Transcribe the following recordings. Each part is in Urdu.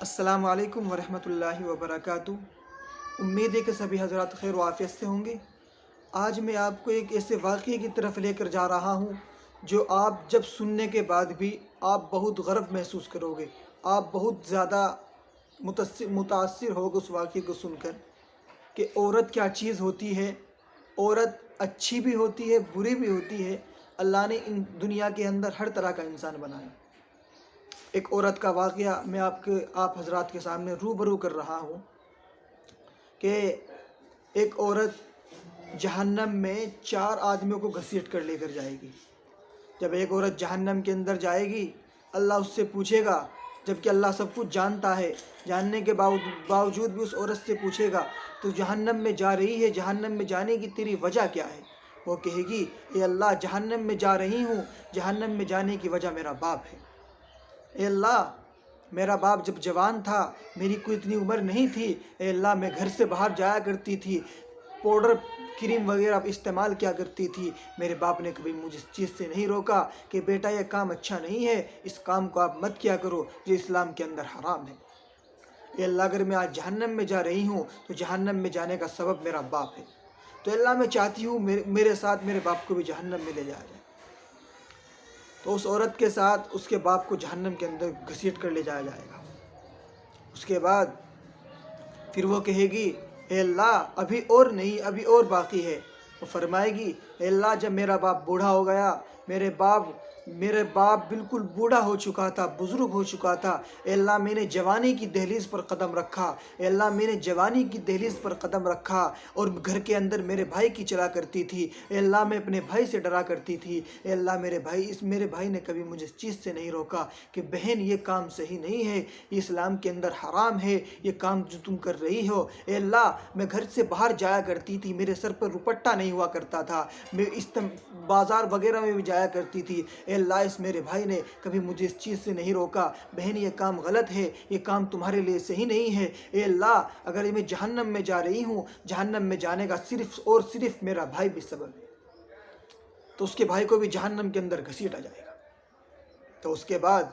السلام علیکم ورحمۃ اللہ وبرکاتہ۔ امید ہے کہ سبھی حضرات خیر و عافیت سے ہوں گے۔ آج میں آپ کو ایک ایسے واقعے کی طرف لے کر جا رہا ہوں جو آپ جب سننے کے بعد بھی آپ بہت غرب محسوس کرو گے، آپ بہت زیادہ متاثر ہوگے اس واقعے کو سن کر کہ عورت کیا چیز ہوتی ہے۔ عورت اچھی بھی ہوتی ہے، بری بھی ہوتی ہے۔ اللہ نے ان دنیا کے اندر ہر طرح کا انسان بنایا۔ ایک عورت کا واقعہ میں آپ حضرات کے سامنے روبرو کر رہا ہوں کہ ایک عورت جہنم میں 4 آدمیوں کو گھسیٹ کر لے کر جائے گی۔ جب ایک عورت جہنم کے اندر جائے گی، اللہ اس سے پوچھے گا، جبکہ اللہ سب کچھ جانتا ہے، جاننے کے باوجود بھی اس عورت سے پوچھے گا تو جہنم میں جا رہی ہے، جہنم میں جانے کی تیری وجہ کیا ہے؟ وہ کہے گی، اے اللہ جہنم میں جا رہی ہوں، جہنم میں جانے کی وجہ میرا باپ ہے۔ اے اللہ میرا باپ جب جوان تھا، میری کوئی اتنی عمر نہیں تھی، اے اللہ میں گھر سے باہر جایا کرتی تھی، پاؤڈر کریم وغیرہ استعمال کیا کرتی تھی، میرے باپ نے کبھی مجھے اس چیز سے نہیں روکا کہ بیٹا یہ کام اچھا نہیں ہے، اس کام کو آپ مت کیا کرو، یہ اسلام کے اندر حرام ہے۔ اے اللہ اگر میں آج جہنم میں جا رہی ہوں تو جہنم میں جانے کا سبب میرا باپ ہے، تو اللہ میں چاہتی ہوں میرے ساتھ میرے باپ کو بھی جہنم میں لے جایا جائے۔ تو اس عورت کے ساتھ اس کے باپ کو جہنم کے اندر گھسیٹ کر لے جایا جائے گا۔ اس کے بعد پھر وہ کہے گی، اے اللہ ابھی اور نہیں، ابھی اور باقی ہے۔ وہ فرمائے گی، اے اللہ جب میرا باپ بوڑھا ہو گیا، میرے باپ بالکل بوڑھا ہو چکا تھا، بزرگ ہو چکا تھا، اے اللہ میں نے جوانی کی دہلیز پر قدم رکھا، اے اللہ میں نے جوانی کی دہلیز پر قدم رکھا اور گھر کے اندر میرے بھائی کی چلا کرتی تھی، اے اللہ میں اپنے بھائی سے ڈرا کرتی تھی، اے اللہ میرے بھائی نے کبھی مجھے اس چیز سے نہیں روکا کہ بہن یہ کام صحیح نہیں ہے، یہ اسلام کے اندر حرام ہے، یہ کام جو تم کر رہی ہو۔ اے اللہ میں گھر سے باہر جایا کرتی تھی، میرے سر پر روپٹہ نہیں ہوا کرتا تھا، میں بازار وغیرہ میں بھی جایا کرتی تھی، اے اللہ اس میرے بھائی نے کبھی مجھے اس چیز سے نہیں روکا، بہن یہ کام غلط ہے، یہ کام تمہارے لیے صحیح نہیں ہے، اے اللہ اگر میں جہنم میں جا رہی ہوں، جہنم میں جانے کا صرف اور صرف میرا بھائی بھی سبب ہے۔ تو اس کے بھائی کو بھی جہنم کے اندر گھسیٹا جائے گا۔ تو اس کے بعد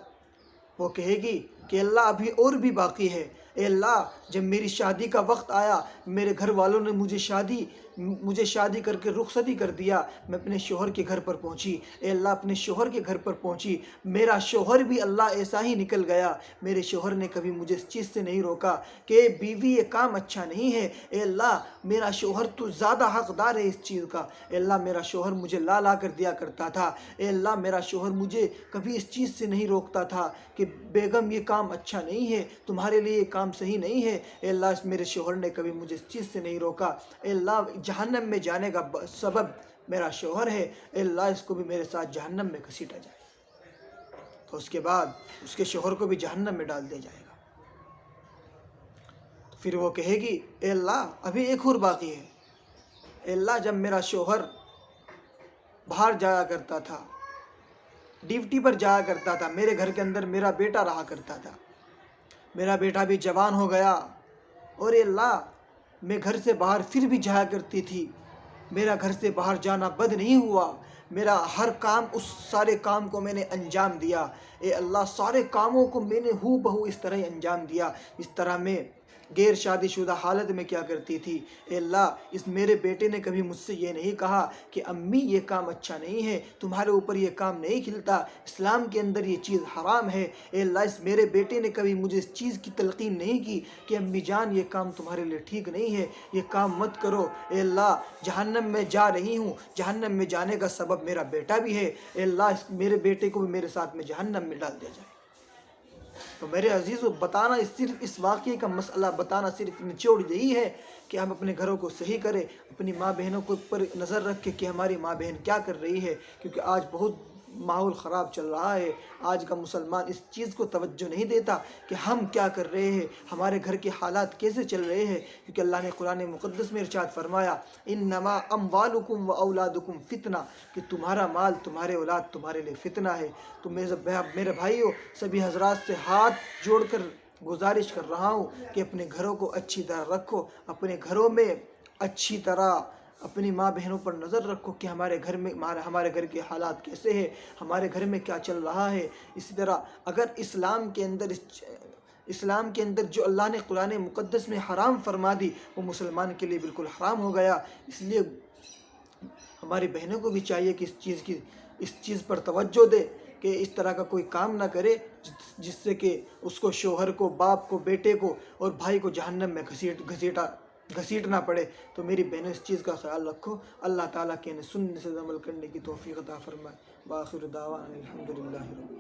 وہ کہے گی کہ اللہ ابھی اور بھی باقی ہے، اے اللہ جب میری شادی کا وقت آیا، میرے گھر والوں نے مجھے شادی کر کے رخصتی کر دیا، میں اپنے شوہر کے گھر پر پہنچی، اے اللہ اپنے شوہر کے گھر پر پہنچی، میرا شوہر بھی اللہ ایسا ہی نکل گیا، میرے شوہر نے کبھی مجھے اس چیز سے نہیں روکا کہ بیوی یہ کام اچھا نہیں ہے، اے اللہ میرا شوہر تو زیادہ حقدار ہے اس چیز کا، اے اللہ میرا شوہر مجھے لا کر دیا کرتا تھا، اے اللہ میرا شوہر مجھے کبھی اس چیز سے نہیں روکتا تھا کہ بیگم یہ کام اچھا نہیں ہے، تمہارے لیے یہ کام صحیح نہیں ہے، اے اللہ اس میرے شوہر نے کبھی مجھے اس چیز سے نہیں روکا، اے اللہ جہنم میں جانے کا سبب میرا شوہر ہے، اے اللہ اس کو بھی میرے ساتھ جہنم میں گھسیٹا جائے۔ تو اس کے بعد اس کے شوہر کو بھی جہنم میں ڈال دیا جائے گا۔ پھر وہ کہے گی، اے اللہ ابھی ایک اور باقی ہے، اے اللہ جب میرا شوہر باہر جایا کرتا تھا، ڈیوٹی پر جایا کرتا تھا، میرے گھر کے اندر میرا بیٹا رہا کرتا تھا، میرا بیٹا بھی جوان ہو گیا اور اے اللہ میں گھر سے باہر پھر بھی جایا کرتی تھی، میرا گھر سے باہر جانا بد نہیں ہوا، میرا ہر کام اس سارے کام کو میں نے انجام دیا، اے اللہ سارے کاموں کو میں نے ہو بہو اس طرح انجام دیا اس طرح میں غیر شادی شدہ حالت میں کیا کرتی تھی، اے اللہ اس میرے بیٹے نے کبھی مجھ سے یہ نہیں کہا کہ امی یہ کام اچھا نہیں ہے، تمہارے اوپر یہ کام نہیں کھلتا، اسلام کے اندر یہ چیز حرام ہے، اے اللہ اس میرے بیٹے نے کبھی مجھے اس چیز کی تلقین نہیں کی کہ امی جان یہ کام تمہارے لیے ٹھیک نہیں ہے، یہ کام مت کرو، اے اللہ جہنم میں جا رہی ہوں، جہنم میں جانے کا سبب میرا بیٹا بھی ہے، اے اللہ اس میرے بیٹے کو بھی میرے ساتھ میں جہنم میں ڈال دیا جائے۔ تو میرے عزیزو صرف اس واقعے کا مسئلہ بتانا صرف نچوڑ یہی ہے کہ ہم اپنے گھروں کو صحیح کریں، اپنی ماں بہنوں کو پر نظر رکھیں کہ ہماری ماں بہن کیا کر رہی ہے، کیونکہ آج بہت ماحول خراب چل رہا ہے، آج کا مسلمان اس چیز کو توجہ نہیں دیتا کہ ہم کیا کر رہے ہیں، ہمارے گھر کے حالات کیسے چل رہے ہیں، کیونکہ اللہ نے قرآن مقدس میں ارشاد فرمایا، انما اموالکم و اولادکم فتنہ، کہ تمہارا مال تمہارے اولاد تمہارے لیے فتنہ ہے۔ تو میرے بھائیوں سبھی حضرات سے ہاتھ جوڑ کر گزارش کر رہا ہوں کہ اپنے گھروں کو اچھی طرح رکھو، اپنے گھروں میں اچھی طرح اپنی ماں بہنوں پر نظر رکھو کہ ہمارے گھر کے حالات کیسے ہیں، ہمارے گھر میں کیا چل رہا ہے۔ اسی طرح اگر اسلام کے اندر اسلام کے اندر جو اللہ نے قرآن مقدس میں حرام فرما دی وہ مسلمان کے لیے بالکل حرام ہو گیا۔ اس لیے ہماری بہنوں کو بھی چاہیے کہ اس چیز پر توجہ دے کہ اس طرح کا کوئی کام نہ کرے جس سے کہ اس کو، شوہر کو، باپ کو، بیٹے کو اور بھائی کو جہنم میں گھسیٹنا پڑے۔ تو میری بہنوں اس چیز کا خیال رکھو۔ اللہ تعالیٰ کے سننے سے عمل کرنے کی توفیق عطا فرمائے۔ وآخر دعوانا الحمدللہ۔